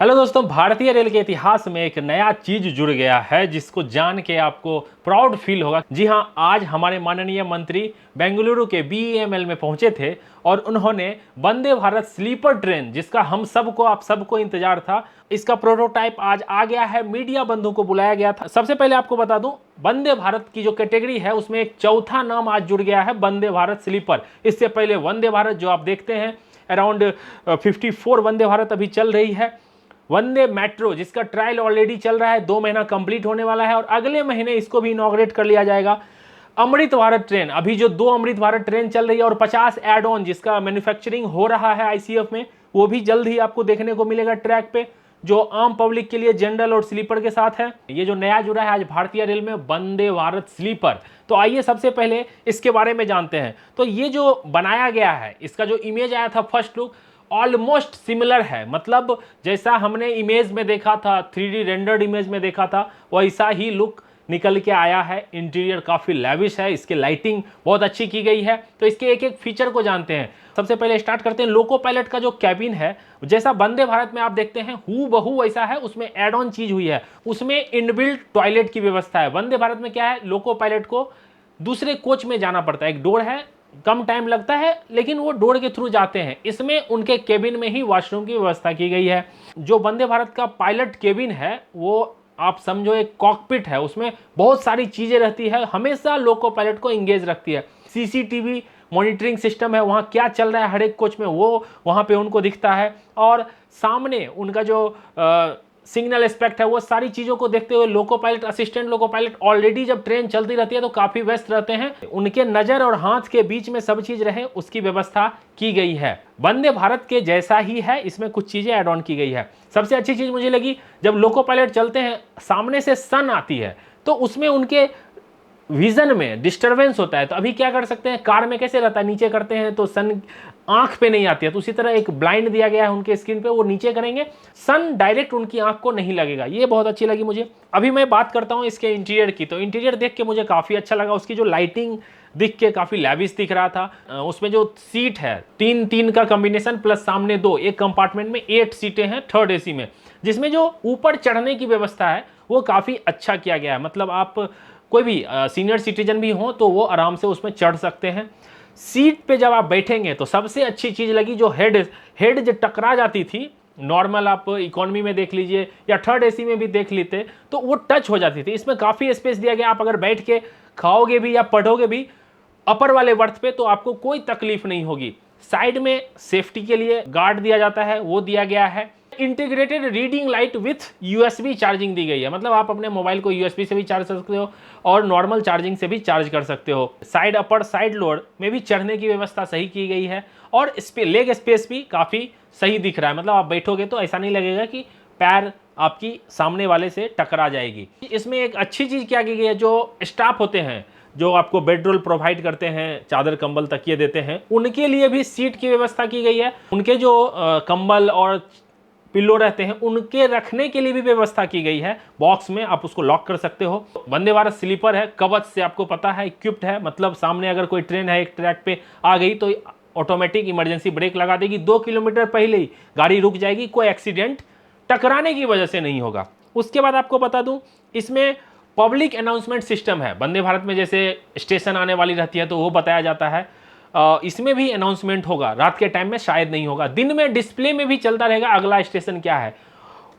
Hello दोस्तों, भारतीय rail के इतिहास में एक नया चीज जुड़ गया है जिसको जान के आपको प्राउड फील होगा। जी हां, आज हमारे माननीय मंत्री बेंगलुरु के बीईएमएल में पहुंचे थे और उन्होंने वंदे भारत स्लीपर ट्रेन, जिसका हम सबको आप सबको इंतजार था, इसका प्रोटोटाइप आज आ गया है। मीडिया बंधु को बुलाया गया था। सबसे पहले आपको बता दूं, वंदे भारत की जो कैटेगरी है उसमें एक चौथा नाम आज जुड़ गया है, वंदे भारत स्लीपर। इससे पहले वंदे भारत जो आप देखते हैं अराउंड 54 वंदे भारत अभी चल रही है। वंदे मेट्रो जिसका ट्रायल ऑलरेडी चल रहा है, 2 महीना कंप्लीट होने वाला है और अगले महीने इसको भी इनॉग्रेट कर लिया जाएगा। अमृत भारत ट्रेन, अभी जो 2 अमृत भारत ट्रेन चल रही है और 50 एड ऑन जिसका मैन्युफैक्चरिंग हो रहा है आईसीएफ में, वो भी जल्द ही आपको देखने को मिलेगा ट्रैक पे, जो आम पब्लिक के लिए जनरल और स्लीपर के साथ है। ये जो नया जुड़ा है आज भारतीय रेल में, वंदे भारत स्लीपर। तो आइए सबसे पहले इसके बारे में जानते हैं। तो ये जो बनाया गया है, इसका जो इमेज आया था फर्स्ट लुक, ऑलमोस्ट सिमिलर है। मतलब जैसा हमने इमेज में देखा था, 3D रेंडर्ड इमेज में देखा था, वैसा ही लुक निकल के आया है। इंटीरियर काफ़ी लैविश है, इसकी लाइटिंग बहुत अच्छी की गई है। तो इसके एक एक फीचर को जानते हैं। सबसे पहले स्टार्ट करते हैं, लोको पायलट का जो कैबिन है, जैसा वंदे भारत में आप देखते हैं हूबहू वैसा है, उसमें एड ऑन चीज हुई है। उसमें इनबिल्ट टॉयलेट की व्यवस्था है। वंदे भारत में क्या है, लोको पायलट को दूसरे कोच में जाना पड़ता है। एक डोर है, कम टाइम लगता है लेकिन वो डोर के थ्रू जाते हैं। इसमें उनके केबिन में ही वॉशरूम की व्यवस्था की गई है। जो वंदे भारत का पायलट केबिन है वो आप समझो एक कॉकपिट है, उसमें बहुत सारी चीजें रहती है, हमेशा लोको पायलट को इंगेज रखती है। सीसीटीवी मॉनिटरिंग सिस्टम है, वहाँ क्या चल रहा है हर एक कोच में वो वहाँ पे उनको दिखता है। और सामने उनका जो सिग्नल एस्पेक्ट है, वो सारी चीज़ों को देखते हुए loco pilot, assistant loco pilot already जब ट्रेन चलती रहती है तो काफ़ी व्यस्त रहते हैं, उनके नज़र और हाथ के बीच में सब चीज़ रहे उसकी व्यवस्था की गई है। वंदे भारत के जैसा ही है, इसमें कुछ चीज़ें ऐड ऑन की गई है। सबसे अच्छी चीज़ मुझे लगी, जब लोको पायलट चलते हैं सामने से सन आती है तो उसमें उनके विजन में डिस्टरबेंस होता है। तो अभी क्या कर सकते हैं, कार में कैसे रहता है, नीचे करते हैं तो सन आंख पे नहीं आती है, तो उसी तरह एक ब्लाइंड दिया गया है उनके स्क्रीन पे, वो नीचे करेंगे, सन डायरेक्ट उनकी आंख को नहीं लगेगा। ये बहुत अच्छी लगी मुझे। अभी मैं बात करता हूँ इसके इंटीरियर की। तो इंटीरियर देख के मुझे काफ़ी अच्छा लगा। उसकी जो लाइटिंग दिख के काफ़ी लैविश दिख रहा था। उसमें जो सीट है 3-3 का कॉम्बिनेशन प्लस सामने 2, एक कंपार्टमेंट में 8 सीटें हैं थर्ड एसी में, जिसमें जो ऊपर चढ़ने की व्यवस्था है वो काफ़ी अच्छा किया गया है। मतलब आप कोई भी सीनियर सिटीजन भी हो तो वो आराम से उसमें चढ़ सकते हैं। सीट पे जब आप बैठेंगे तो सबसे अच्छी चीज़ लगी, जो हेड जो टकरा जाती थी, नॉर्मल आप इकोनॉमी में देख लीजिए या थर्ड एसी में भी देख लेते तो वो टच हो जाती थी। इसमें काफ़ी स्पेस दिया गया। आप अगर बैठ के खाओगे भी या पढ़ोगे भी अपर वाले बर्थ पे तो आपको कोई तकलीफ नहीं होगी। साइड में सेफ्टी के लिए गार्ड दिया जाता है, वो दिया गया है। Integrated reading light with USB charging दी गई है। मतलब आप अपने मोबाइल को यूएसबी से भी चार्ज कर सकते हो और नॉर्मल चार्जिंग से भी चार्ज कर सकते हो। साइड अपर साइड लोअर में भी चढ़ने की व्यवस्था सही की गई है और लेग स्पेस भी काफ़ी सही दिख रहा है। मतलब आप बैठोगे तो ऐसा नहीं लगेगा कि पैर आपकी सामने वाले से टकरा जाएगी। इसमें एक अच्छी चीज़ क्या की गई है, जो स्टाफ होते हैं जो आपको बेड रोल प्रोवाइड करते हैं, चादर कंबल तकिए देते हैं, उनके लिए भी सीट की व्यवस्था की गई है। उनके जो कंबल और पिल्लो रहते हैं उनके रखने के लिए भी व्यवस्था की गई है। बॉक्स में आप उसको लॉक कर सकते हो। वंदे भारत स्लीपर है, कवच से आपको पता है इक्विप्ड है। मतलब सामने अगर कोई ट्रेन है एक ट्रैक पे आ गई तो ऑटोमेटिक इमरजेंसी ब्रेक लगा देगी, 2 किलोमीटर पहले ही गाड़ी रुक जाएगी, कोई एक्सीडेंट टकराने की वजह से नहीं होगा। उसके बाद आपको बता दूं, इसमें पब्लिक अनाउंसमेंट सिस्टम है। वंदे भारत में जैसे स्टेशन आने वाली रहती है तो वो बताया जाता है, इसमें भी अनाउंसमेंट होगा। रात के टाइम में शायद नहीं होगा, दिन में डिस्प्ले में भी चलता रहेगा अगला स्टेशन क्या है।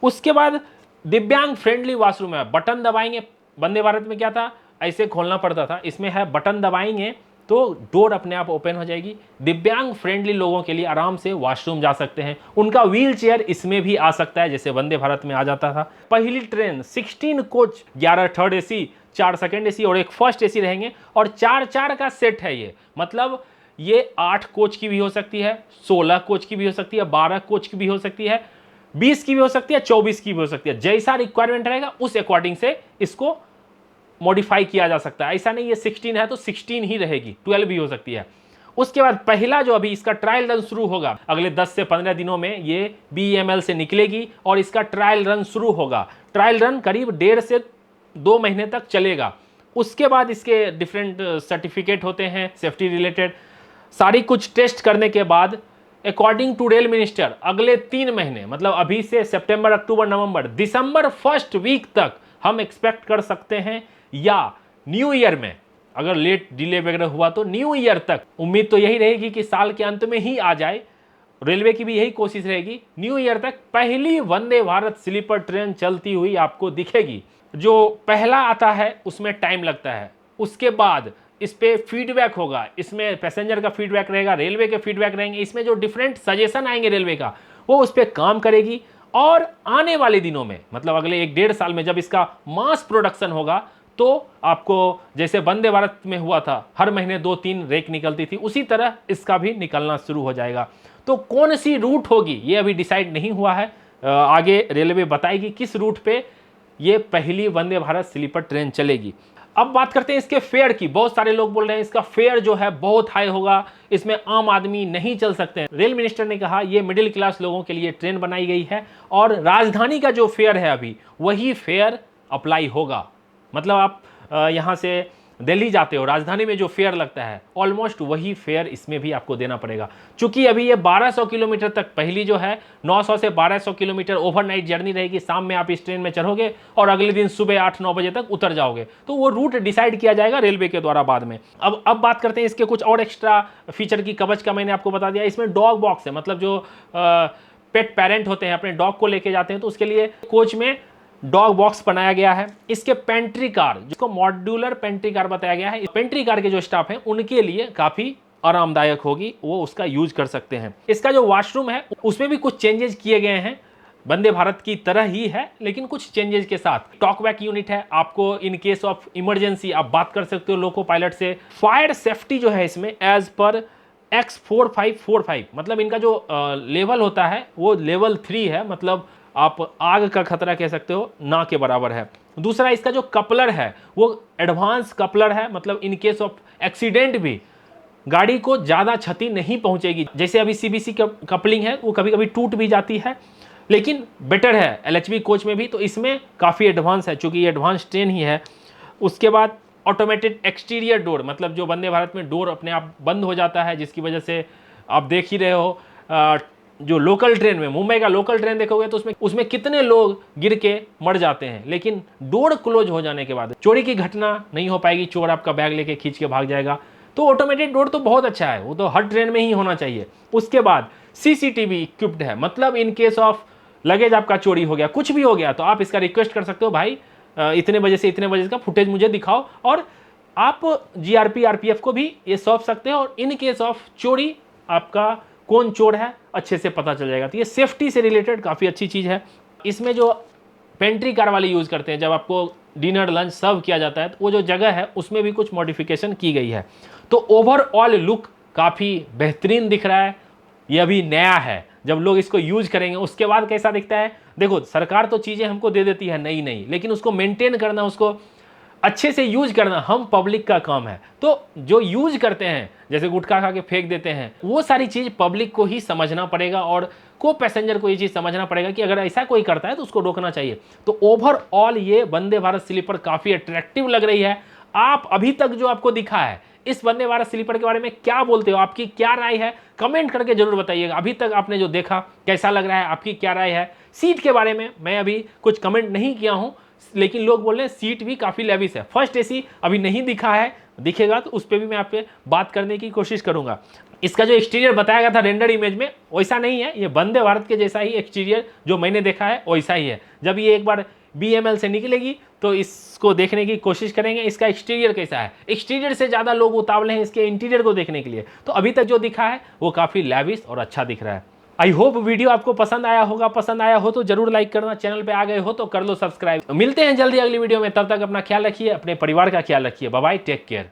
उसके बाद दिव्यांग फ्रेंडली वॉशरूम है। बटन दबाएंगे, वंदे भारत में क्या था, ऐसे खोलना पड़ता था, इसमें है बटन दबाएंगे तो डोर अपने आप ओपन हो जाएगी। दिव्यांग फ्रेंडली लोगों के लिए आराम से वॉशरूम जा सकते हैं। उनका व्हील चेयर इसमें भी आ सकता है जैसे वंदे भारत में आ जाता था। पहली train 16 coach, 11 third AC, 4 second AC और एक फर्स्ट एसी रहेंगे और 4-4 का सेट है ये। मतलब ये 8 कोच की भी हो सकती है, 16 कोच की भी हो सकती है, 12 कोच की भी हो सकती है, 20 की भी हो सकती है, 24 की भी हो सकती है। जैसा रिक्वायरमेंट रहेगा उस अकॉर्डिंग से इसको मॉडिफाई किया जा सकता है। ऐसा नहीं है 16 है तो 16 ही रहेगी, 12 भी हो सकती है। उसके बाद पहला जो अभी इसका ट्रायल रन शुरू होगा, अगले 10 से 15 दिनों में ये बीईएमएल से निकलेगी और इसका ट्रायल रन शुरू होगा। ट्रायल रन करीब 1.5 से 2 महीने तक चलेगा। उसके बाद इसके डिफरेंट सर्टिफिकेट होते हैं सेफ्टी रिलेटेड। सारी कुछ टेस्ट करने के बाद अकॉर्डिंग टू रेल मिनिस्टर अगले 3 महीने मतलब अभी से सितंबर, अक्टूबर, नवंबर, दिसंबर फर्स्ट वीक तक हम एक्सपेक्ट कर सकते हैं, या न्यू ईयर में अगर लेट डिले वगैरह हुआ तो न्यू ईयर तक। उम्मीद तो यही रहेगी कि साल के अंत में ही आ जाए। रेलवे की भी यही कोशिश रहेगी, न्यू ईयर तक पहली वंदे भारत स्लीपर ट्रेन चलती हुई आपको दिखेगी। जो पहला आता है उसमें टाइम लगता है, उसके बाद इस पे फीडबैक होगा, इसमें पैसेंजर का फीडबैक रहेगा, रेलवे के फीडबैक रहेंगे, इसमें जो डिफरेंट सजेशन आएंगे रेलवे का, वो उस पर काम करेगी। और आने वाले दिनों में मतलब अगले 1-1.5 साल में जब इसका मास प्रोडक्शन होगा तो आपको जैसे वंदे भारत में हुआ था हर महीने 2-3 रेक निकलती थी, उसी तरह इसका भी निकलना शुरू हो जाएगा। तो कौन सी रूट होगी ये अभी डिसाइड नहीं हुआ है, आगे रेलवे बताएगी किस रूट पे ये पहली वंदे भारत स्लीपर ट्रेन चलेगी। अब बात करते हैं इसके फेयर की। बहुत सारे लोग बोल रहे हैं इसका फेयर जो है बहुत हाई होगा, इसमें आम आदमी नहीं चल सकते हैं। रेल मिनिस्टर ने कहा ये मिडिल क्लास लोगों के लिए ट्रेन बनाई गई है और राजधानी का जो फेयर है अभी वही फेयर अप्लाई होगा। मतलब आप यहाँ से दिल्ली जाते हो, राजधानी में जो फेयर लगता है ऑलमोस्ट वही फेयर इसमें भी आपको देना पड़ेगा। चूंकि अभी ये 1200 किलोमीटर तक पहली जो है 900 से 1200 किलोमीटर ओवरनाइट जर्नी रहेगी। शाम में आप इस ट्रेन में चढ़ोगे और अगले दिन सुबह 8-9 बजे तक उतर जाओगे, तो वो रूट डिसाइड किया जाएगा रेलवे के द्वारा बाद में। अब बात करते हैं इसके कुछ और एक्स्ट्रा फीचर की। कवच का मैंने आपको बता दिया, इसमें डॉग बॉक्स है, मतलब जो पेट पेरेंट होते हैं अपने डॉग को लेके जाते हैं तो उसके लिए कोच में डॉग बॉक्स बनाया गया है। इसके पेंट्री कार, जिसको मॉड्यूलर पेंट्री कार बताया गया है, पेंट्री कार के जो स्टाफ हैं उनके लिए काफी आरामदायक होगी, वो उसका यूज कर सकते हैं। इसका जो वॉशरूम है उसमें भी कुछ चेंजेस किए गए हैं, वंदे भारत की तरह ही है लेकिन कुछ चेंजेस के साथ। टॉकबैक यूनिट है, आपको इन केस ऑफ इमरजेंसी आप बात कर सकते हो लोको पायलट से। फायर सेफ्टी जो है इसमें एज पर X4545 मतलब इनका जो लेवल होता है वो लेवल 3 है, मतलब आप आग का खतरा कह सकते हो ना के बराबर है। दूसरा इसका जो कपलर है वो एडवांस कपलर है, मतलब इन केस ऑफ एक्सीडेंट भी गाड़ी को ज़्यादा क्षति नहीं पहुंचेगी। जैसे अभी CBC कपलिंग है वो कभी कभी टूट भी जाती है, लेकिन बेटर है LHB कोच में भी, तो इसमें काफ़ी एडवांस है चूँकि ये एडवांस ट्रेन ही है। उसके बाद ऑटोमेटेड एक्सटीरियर डोर, मतलब जो वंदे भारत में डोर अपने आप बंद हो जाता है, जिसकी वजह से आप देख ही रहे हो जो लोकल ट्रेन में, मुंबई का लोकल ट्रेन देखोगे तो उसमें कितने लोग गिर के मर जाते हैं, लेकिन डोर क्लोज हो जाने के बाद चोरी की घटना नहीं हो पाएगी, चोर आपका बैग लेके खींच के भाग जाएगा। तो ऑटोमेटेड डोर तो बहुत अच्छा है, वो तो हर ट्रेन में ही होना चाहिए। उसके बाद CCTV इक्विप्ड है, मतलब इन केस ऑफ लगेज आपका चोरी हो गया, कुछ भी हो गया, तो आप इसका रिक्वेस्ट कर सकते हो भाई इतने बजे से इतने बजे का फुटेज मुझे दिखाओ, और आप GRP RPF को भी ये सौंप सकते हो और इन केस ऑफ चोरी आपका कौन चोर है अच्छे से पता चल जाएगा। तो ये सेफ्टी से रिलेटेड काफ़ी अच्छी चीज़ है। इसमें जो पेंट्री कार वाले यूज़ करते हैं, जब आपको डिनर लंच सर्व किया जाता है तो वो जो जगह है उसमें भी कुछ मॉडिफिकेशन की गई है। तो ओवरऑल लुक काफ़ी बेहतरीन दिख रहा है। ये अभी नया है, जब लोग इसको यूज करेंगे उसके बाद कैसा दिखता है। देखो सरकार तो चीज़ें हमको दे देती है नई नई, लेकिन उसको मेंटेन करना, उसको अच्छे से यूज करना हम पब्लिक का काम है। तो जो यूज करते हैं जैसे गुटखा खा के फेंक देते हैं, वो सारी चीज़ पब्लिक को ही समझना पड़ेगा और को पैसेंजर को ये चीज़ समझना पड़ेगा कि अगर ऐसा कोई करता है तो उसको रोकना चाहिए। तो ओवरऑल ये वंदे भारत स्लीपर काफ़ी अट्रैक्टिव लग रही है। आप अभी तक जो आपको दिखा है इस वंदे भारत स्लीपर के बारे में क्या बोलते हो, आपकी क्या राय है, कमेंट करके जरूर बताइएगा। अभी तक आपने जो देखा कैसा लग रहा है, आपकी क्या राय है। सीट के बारे में मैं अभी कुछ कमेंट नहीं किया हूं, लेकिन लोग बोल रहे हैं सीट भी काफ़ी लेविस है। फर्स्ट AC अभी नहीं दिखा है, दिखेगा तो उस पर भी मैं आप पे बात करने की कोशिश करूंगा। इसका जो एक्सटीरियर बताया गया था रेंडर इमेज में वैसा नहीं है, ये वंदे भारत के जैसा ही एक्सटीरियर जो मैंने देखा है वैसा ही है। जब ये एक बार BEML से निकलेगी तो इसको देखने की कोशिश करेंगे इसका एक्सटीरियर कैसा है। एक्सटीरियर से ज़्यादा लोग उतावले हैं इसके इंटीरियर को देखने के लिए। तो अभी तक जो दिखा है वो काफ़ी लेविस और अच्छा दिख रहा है। आई होप वीडियो आपको पसंद आया होगा। पसंद आया हो तो जरूर लाइक करना, चैनल पे आ गए हो तो कर लो सब्सक्राइब। मिलते हैं जल्दी अगली वीडियो में, तब तक अपना ख्याल रखिए, अपने परिवार का ख्याल रखिए। Bye bye, take care.